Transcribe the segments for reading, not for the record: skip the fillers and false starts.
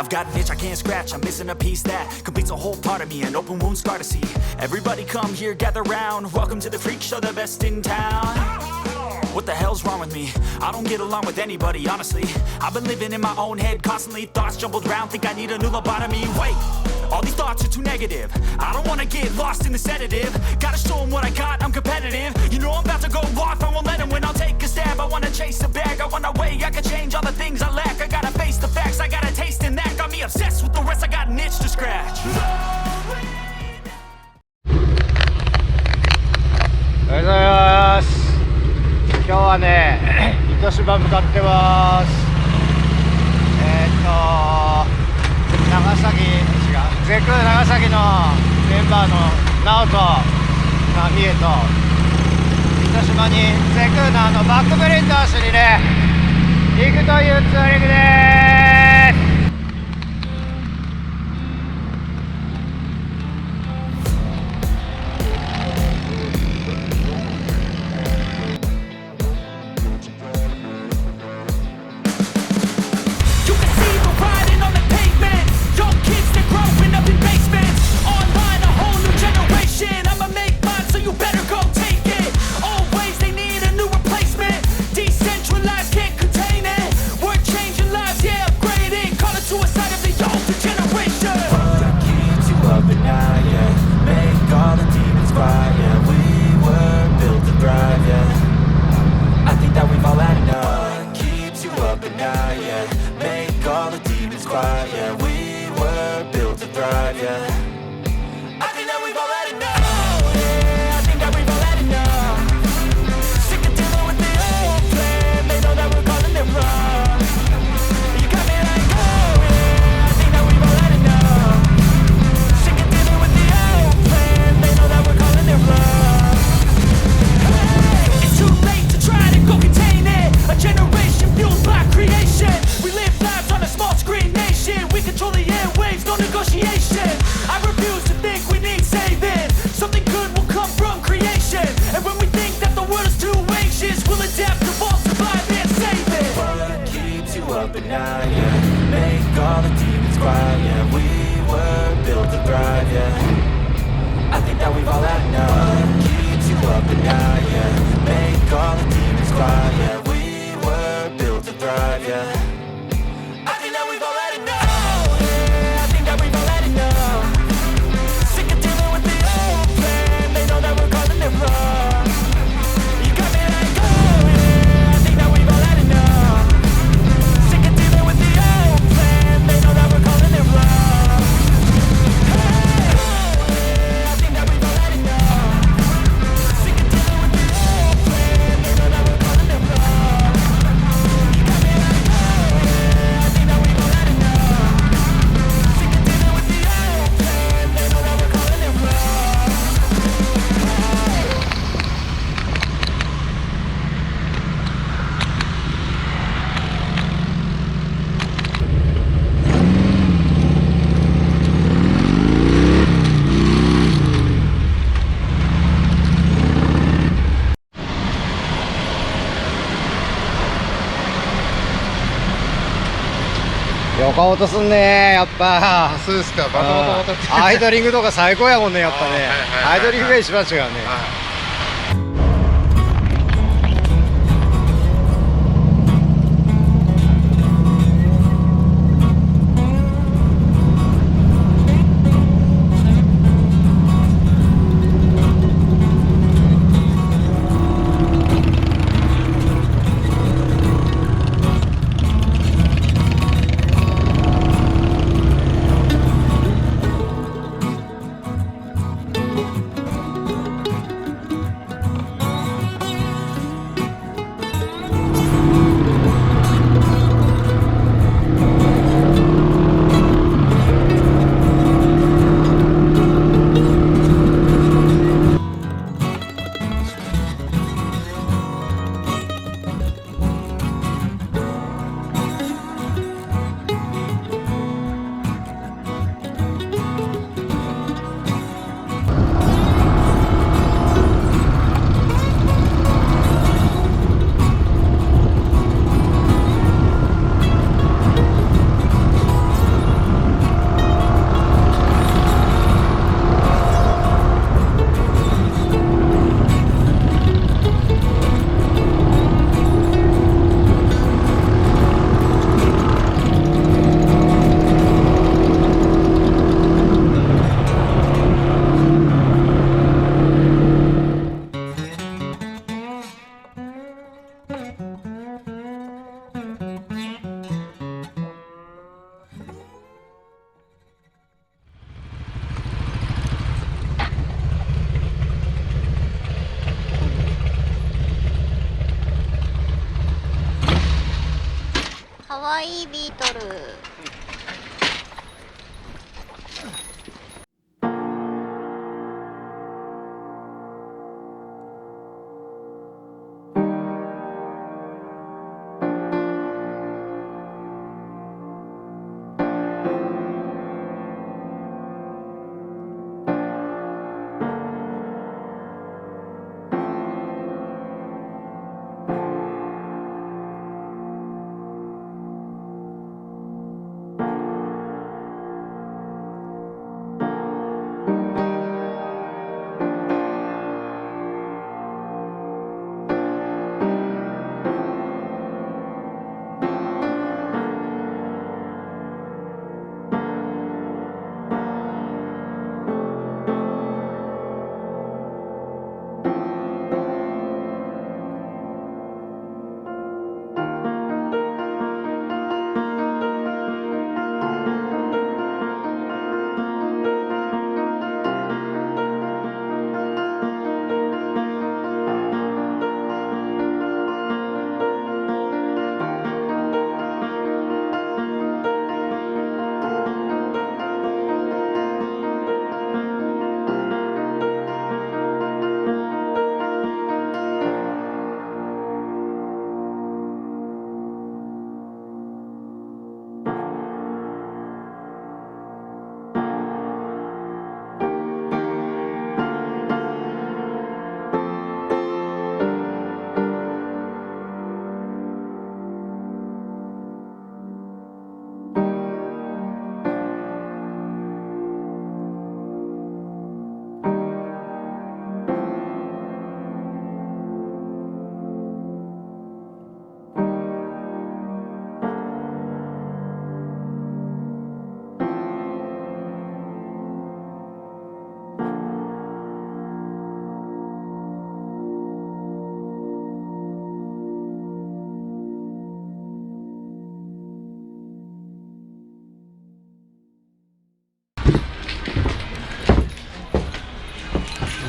I've got an itch I can't scratch, I'm missing a piece that completes a whole part of me, an open wound scar to see. Everybody come here, gather round, welcome to the freak show, the best in town. What the hell's wrong with me? I don't get along with anybody, honestly. I've been living in my own head constantly, thoughts jumbled round, think I need a new lobotomy. Wait, all these thoughts are too negative. I don't wanna get lost in the sedative. Gotta show them what I got, I'm competitive. You know I'm about to go off, I won't let them win. I'll take a stab, I wanna chase a bag. I wanna weigh, I can change all the things I lack. I gotta face the facts, I got a taste in that. Got me obsessed with the rest, I got an itch to scratch. おはようございます。今日はね、糸島向かってます。長崎、ZeKuu長崎のメンバーの直人、美恵と糸島にZeKuuのバックプリントをしにね、行くというツーリングでーす。横音すんねやっぱ。そうですか。またまたアイドリングとか最高やもんねやっぱね。アイドリングが一番違うね。わいいビートル。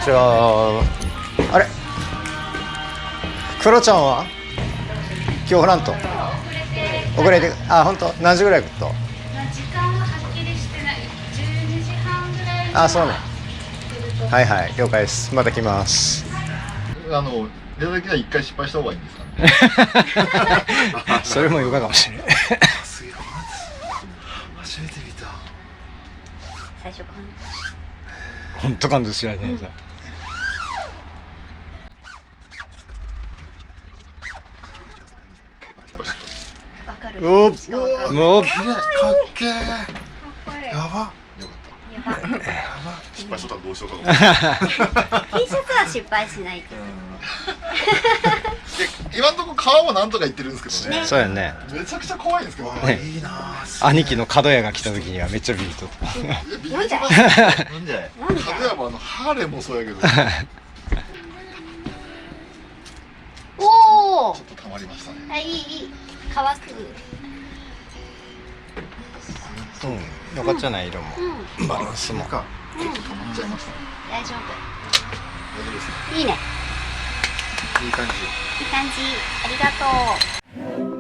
じゃああれクロちゃんは今日おらんと遅れて本当何時ぐらい来っと時間ははっきりしてない。12時半ぐらいにそうねはいはい了解です。また来ます。出た時は一回失敗した方がいいんですかねそれもよかもしれないすげえ初めて見た。最初から本当感動しないね、わかる。おっもうかっけー。やば。やば。失敗しとったらどうしようかと思って。 T シャツは失敗しないけど。今のところ川もなんとか言ってるんですけどね。そうやね。めちゃくちゃ怖いんですけどね。いいな。兄貴の角屋が来た時にはめっちゃビビっとった。なんじゃい。なんじゃい。角屋もハーレーもそうやけど。おお。ちょっと溜まりましたね。いい乾く。よかったじゃない色も、バランスも。ちょっと溜まっちゃいましたね。大丈夫。大丈夫ですね。いいね。いい感じ。いい感じ。ありがとう。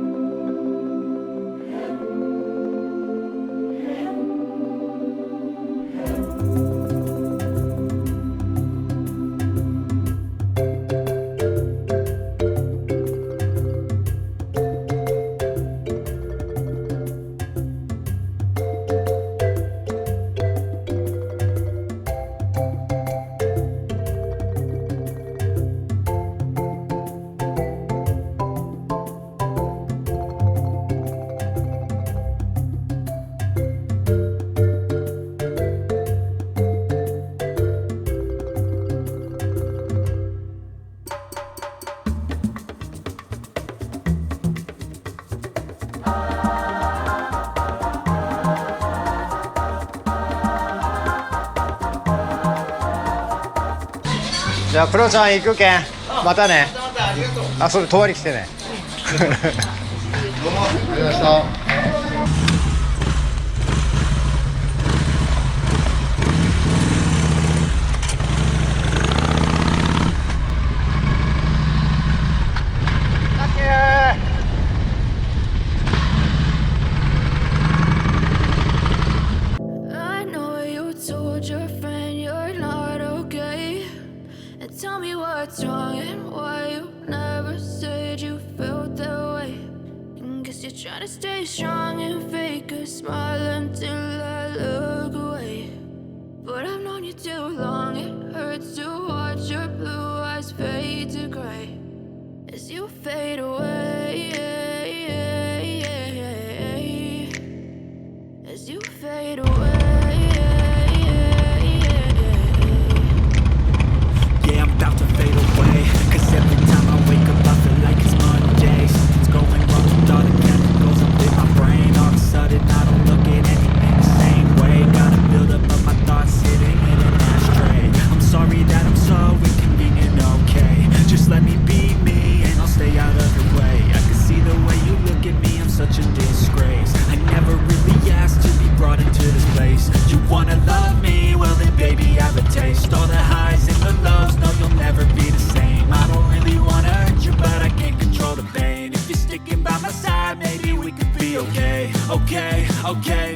じゃあクロちゃん行くけんまたね。それ泊まり来てねどうもありがとうございました。Try to stay strong and fake a smile until I look away. But I've known you too long, it hurts to watch your blue eyes fade to gray as you fade away, as you fade away. Yeah, I'm about to fade away, 'cause every time I wake up I feel like it's Monday. Something's going wrong with all the chemicals up in my brain. All of a sudden I don't look at anything the same way. Gotta build up of my thoughts sitting in an ashtray. I'm sorry that I'm so inconvenient, okay? Just let me be me and I'll stay out of your way. I can see the way you look at me, I'm such a disgrace. I never really asked to be brought into this place. You wanna love me? Well then baby I have a taste. All the highs and the lows, no you'll never be the same. I don't really wanna hurt you but I can't control the pain. If you're sticking by my side maybe we could be okay. Okay, okay,